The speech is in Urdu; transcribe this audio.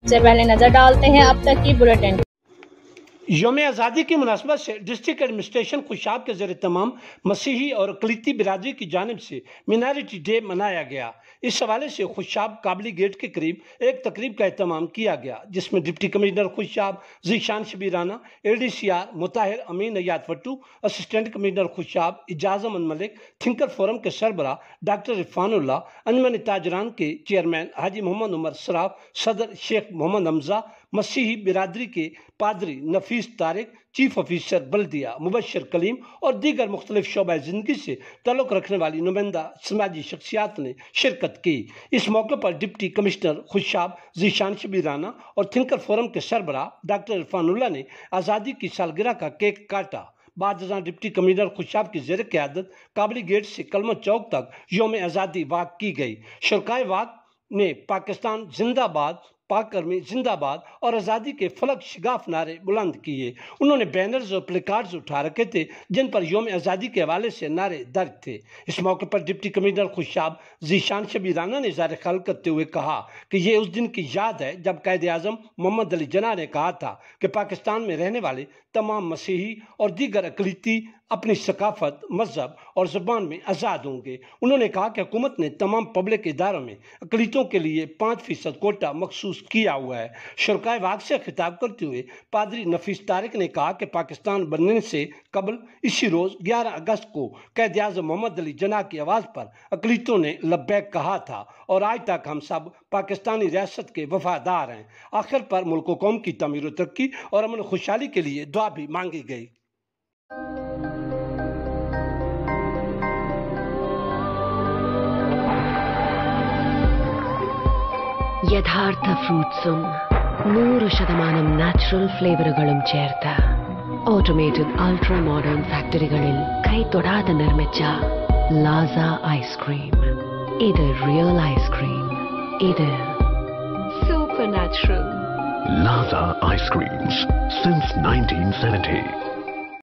سے پہلے نظر ڈالتے ہیں اب تک کی بلیٹن۔ یوم آزادی کی مناسبت سے ڈسٹرکٹ ایڈمنسٹریشن خوشاب کے زیر تمام مسیحی اور اقلیتی برادری کی جانب سے مینارٹی ڈے منایا گیا۔ اس حوالے سے خوشاب قابلی گیٹ کے قریب ایک تقریب کا اہتمام کیا گیا جس میں deputy commissioner Khushab Zeeshan Shabirana, ADCR Mutahir Amin Ayad Wattoo, assistant commissioner Khushab Ijaz Ahmad Malik, thinker forum کے سربراہ ڈاکٹر عرفان اللہ، انجمن تاجران کے چیئرمین حاجی محمد عمر سراف، صدر شیخ محمد حمزہ، مسیحی برادری کے پادری نفیس طارق، چیف آفیسر بلدیہ مبشر کلیم اور دیگر مختلف شعبہ زندگی سے تعلق رکھنے والی نمائندہ سماجی شخصیات نے شرکت کی۔ اس موقع پر ڈپٹی کمشنر خوشاب ذیشان شبیرانہ اور تھنکر فورم کے سربراہ ڈاکٹر عرفان اللہ نے آزادی کی سالگرہ کا کیک کاٹا۔ بعد ازاں ڈپٹی کمشنر خوشاب کی زیر قیادت قابلی گیٹ سے کلمہ چوک تک یوم آزادی واک کی گئی۔ شرکائے واک نے پاکستان زندہ باد، پاک ارمی زندہ باد اور آزادی کے فلک شگاف نعرے بلند کیے۔ انہوں نے بینرز اور پلیکارڈز اٹھا رکھے تھے جن پر یوم آزادی کے حوالے سے نعرے درج تھے۔ اس موقع پر ڈپٹی کمشنر خوشاب ذیشان شبیرانہ نے اظہار خیال کرتے ہوئے کہا کہ یہ اس دن کی یاد ہے جب قائد اعظم محمد علی جناح نے کہا تھا کہ پاکستان میں رہنے والے تمام مسیحی اور دیگر اقلیتی اپنی ثقافت، مذہب اور زبان میں آزاد ہوں گے۔ انہوں نے کہا کہ حکومت نے تمام پبلک اداروں میں اقلیتوں کے لیے 5% کوٹا مخصوص کیا ہوا ہے۔ شرکائے واک سے خطاب کرتے ہوئے پادری نفیس طارق نے کہا کہ پاکستان بننے سے قبل اسی روز 11 اگست کو قائد اعظم محمد علی جناح کی آواز پر اقلیتوں نے لبیک کہا تھا اور آج تک ہم سب پاکستانی ریاست کے وفادار ہیں۔ آخر پر ملک و قوم کی تعمیر و ترقی اور امن و خوشحالی کے لیے دعا بھی مانگی گئی۔ യഥാർത്ഥ ഫ്രൂട്ട്സും 100% നാച്ചുറൽ ഫ്ലേവറുകളും ചേർത്ത ഓട്ടോമേറ്റഡ് അൾട്രാ മോഡേൺ ഫാക്ടറികളിൽ കൈതൊടാതെ നിർമ്മിച്ച ലാസ ഐസ്ക്രീം. ഇത് റിയൽ ഐസ്ക്രീം. ഇത് super natural. Laza Ice Creams since 1970.